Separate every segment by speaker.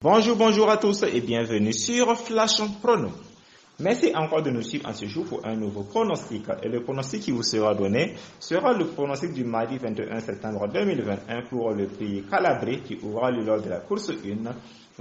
Speaker 1: Bonjour à tous et bienvenue sur Flash Prono. Merci encore de nous suivre en ce jour pour un nouveau pronostic. Et le pronostic qui vous sera donné sera le pronostic du mardi 21 septembre 2021 pour le prix Calabré qui aura lieu lors de la course 1.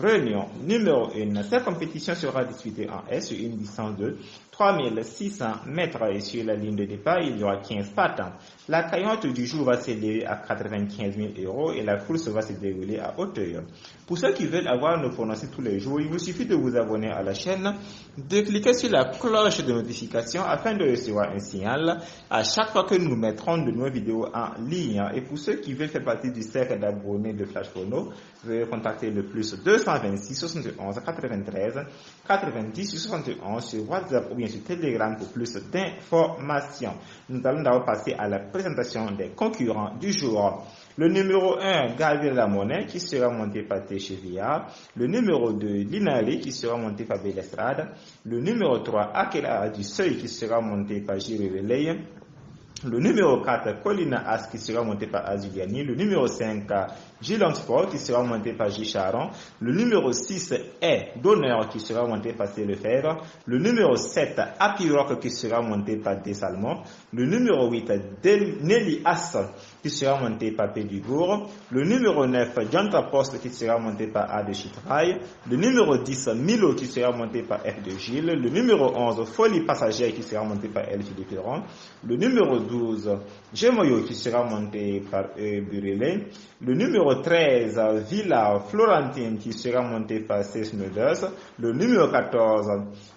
Speaker 1: Réunion numéro 1. Cette compétition sera disputée en S sur une distance de 3600 mètres et sur la ligne de départ, il y aura 15 partants. La cagnotte du jour va s'élever à 95 000 € et la course va se dérouler à hauteur. Pour ceux qui veulent avoir nos pronostics tous les jours, il vous suffit de vous abonner à la chaîne, de cliquer sur la cloche de notification afin de recevoir un signal à chaque fois que nous mettrons de nouvelles vidéos en ligne. Et pour ceux qui veulent faire partie du cercle d'abonnés de Flash Prono, veuillez contacter le plus 226 71 93 90 71 sur WhatsApp ou bien sur Telegram pour plus d'informations. Nous allons d'abord passer à la présentation des concurrents du jour. Le numéro 1, Gabriel Lamonnaie, qui sera monté par Téchevillard. Le numéro 2, Linari, qui sera monté par Bellestrade. Le numéro 3, Akela du Seuil, qui sera monté par Gilles Relay. Le numéro 4, Colina As, qui sera monté par Azuliani. Le numéro 5, Gilon Sport, qui sera monté par Gicharon. Le numéro 6 est d'honneur, qui sera monté par C. Lefebvre. Le numéro 7, Apiroc, qui sera monté par Desalmont. Le numéro 8, Nelly As, qui sera monté par Pédubourg. Le numéro 9, John Post, qui sera monté par A de Chitraille. Le numéro 10, Milo, qui sera monté par F de Gilles. Le numéro 11, Folie Passagère, qui sera monté par L. Philippe Perron. Le numéro 12, Gemoyo, qui sera monté par E. Burelé. Le numéro 13, Villa Florentine, qui sera monté par C. Snooders. Le numéro 14,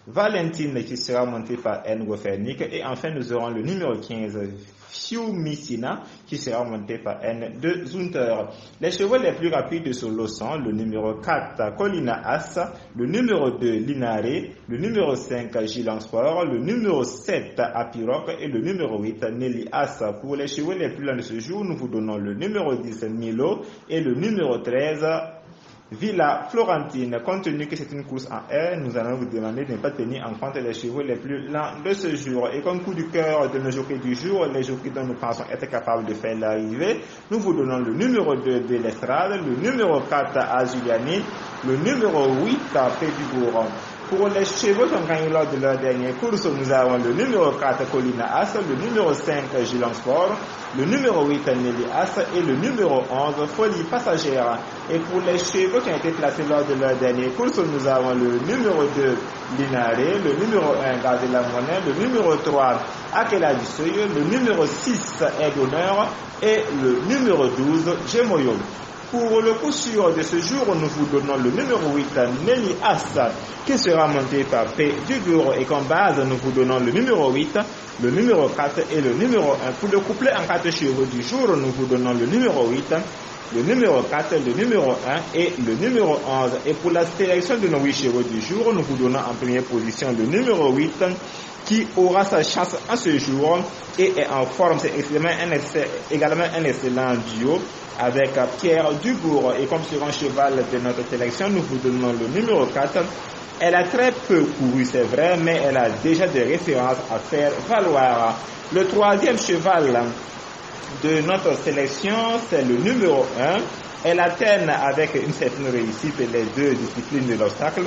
Speaker 1: Valentine, qui sera monté par N. Gofernik. Et enfin, nous aurons le numéro 15, Fiumicina, qui sera monté par N de Zunter. Les chevaux les plus rapides sur l'eau sont le numéro 4, Colina As, le numéro 2, Linare, le numéro 5, Gilan Sport, le numéro 7, Apiroc et le numéro 8, Nelly As. Pour les chevaux les plus lents de ce jour, nous vous donnons le numéro 10, Milo, et le numéro 13, Villa Florentine. Compte tenu que c'est une course en air, nous allons vous demander de ne pas tenir en compte les chevaux les plus lents de ce jour. Et comme coup du cœur de nos jockeys du jour, les jockeys dont nous pensons être capables de faire l'arrivée, nous vous donnons le numéro 2 de l'Estrade, le numéro 4 à Giuliani, le numéro 8 à Pédubourg. Pour les chevaux qui ont gagné lors de leur dernière course, nous avons le numéro 4 Colina As, le numéro 5 Gilon Sport, le numéro 8 Nelly As et le numéro 11 Folie Passagère. Et pour les chevaux qui ont été placés lors de leur dernière course, nous avons le numéro 2 Linare, le numéro 1 Gabriel Lamonnaie, le numéro 3 Akela du Seuil, le numéro 6 Aide d'honneur et le numéro 12 Gemoyo. Pour le coup sûr de ce jour, nous vous donnons le numéro 8, Nelly As, qui sera monté par P. Dubourg. Et comme base, nous vous donnons le numéro 8, le numéro 4 et le numéro 1. Pour le couplet en 4 chevaux du jour, nous vous donnons le numéro 8, le numéro 4, le numéro 1 et le numéro 11. Et pour la sélection de nos 8 chevaux du jour, nous vous donnons en première position le numéro 8, qui aura sa chance en ce jour et est en forme. C'est également un excellent duo avec Pierre Dubourg. Et comme second cheval de notre sélection, nous vous donnons le numéro 4. Elle a très peu couru, c'est vrai, mais elle a déjà des références à faire valoir. Le troisième cheval de notre sélection, c'est le numéro 1. Elle alterne avec une certaine réussite les deux disciplines de l'obstacle.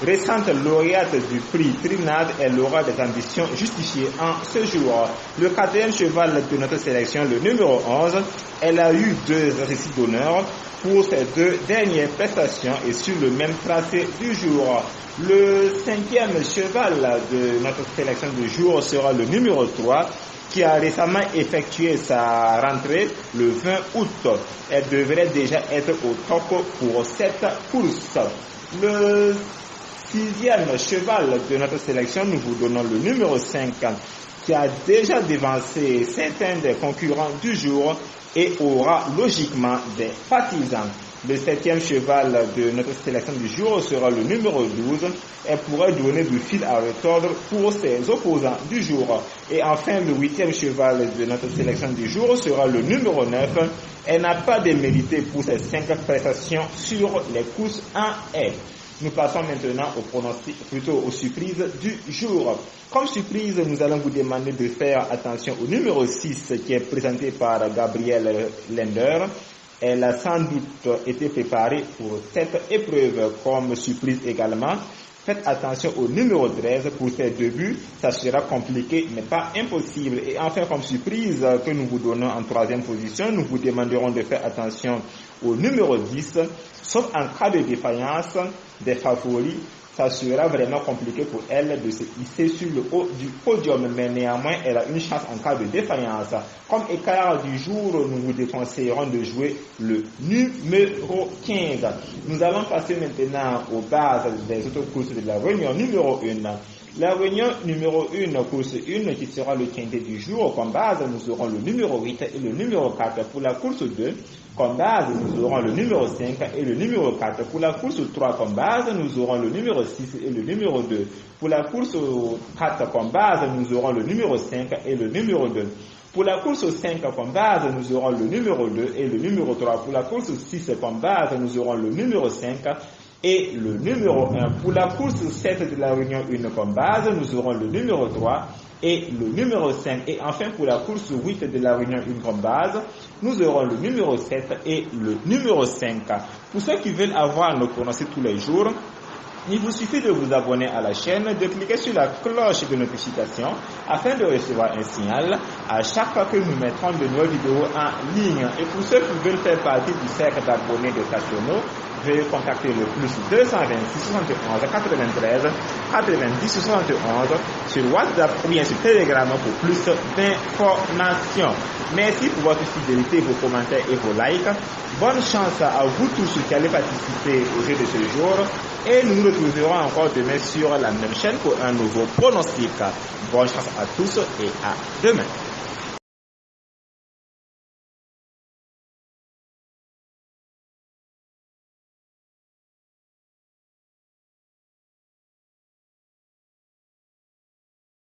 Speaker 1: Récente lauréate du prix Trinad, elle aura des ambitions justifiées en ce jour. Le quatrième cheval de notre sélection, le numéro 11, elle a eu 2 récits d'honneur pour ses 2 dernières prestations et sur le même tracé du jour. Le cinquième cheval de notre sélection du jour sera le numéro 3, qui a récemment effectué sa rentrée le 20 août. Elle devrait déjà être au top pour cette course. Le sixième cheval de notre sélection, nous vous donnons le numéro 5, qui a déjà devancé certains des concurrents du jour et aura logiquement des partisans. Le septième cheval de notre sélection du jour sera le numéro 12. Elle pourrait donner du fil à retordre pour ses opposants du jour. Et enfin, le huitième cheval de notre sélection du jour sera le numéro 9. Elle n'a pas démérité pour ses 5 prestations sur les courses en air. Nous passons maintenant au pronostic, plutôt aux surprises du jour. Comme surprise, nous allons vous demander de faire attention au numéro 6 qui est présenté par Gabriel Lender. Elle a sans doute été préparée pour cette épreuve comme surprise également. Faites attention au numéro 13 pour ses débuts, ça sera compliqué mais pas impossible. Et enfin, comme surprise que nous vous donnons en troisième position, nous vous demanderons de faire attention au numéro 10, sauf en cas de défaillance des favoris. Ça sera vraiment compliqué pour elle de se hisser sur le haut du podium, mais néanmoins, elle a une chance en cas de défaillance. Comme écart du jour, nous vous déconseillerons de jouer le numéro 15. Nous allons passer maintenant aux bases des autres courses de la réunion numéro 1. La réunion numéro 1, course 1, qui sera le quintet du jour. Comme base, nous aurons le numéro 8 et le numéro 4 pour la course 2. Comme base, nous aurons le numéro 5 et le numéro 4. Pour la course 3, comme base, nous aurons le numéro 6 et le numéro 2. Pour la course 4, comme base, nous aurons le numéro 5 et le numéro 2. Pour la course 5 comme base, nous aurons le numéro 2 et le numéro 3. Pour la course 6 comme base, nous aurons le numéro 5 et le numéro 1. Pour la course 7 de la réunion 1 comme base, nous aurons le numéro 3 et le numéro 5. Et enfin, pour la course 8 de la réunion 1 comme base, nous aurons le numéro 7 et le numéro 5. Pour ceux qui veulent avoir nos pronostics tous les jours, il vous suffit de vous abonner à la chaîne, de cliquer sur la cloche de notification afin de recevoir un signal à chaque fois que nous mettrons de nouvelles vidéos en ligne. Et pour ceux qui veulent faire partie du cercle d'abonnés de Stationneau, veuillez contacter le plus 226 71 93 90 71 sur WhatsApp ou bien sur Telegram pour plus d'informations. Merci pour votre fidélité, vos commentaires et vos likes. Bonne chance à vous tous qui allez participer au jeu de ce jour. Et nous nous retrouverons encore demain sur la même chaîne pour un nouveau pronostic. Bonne chance à tous et à demain.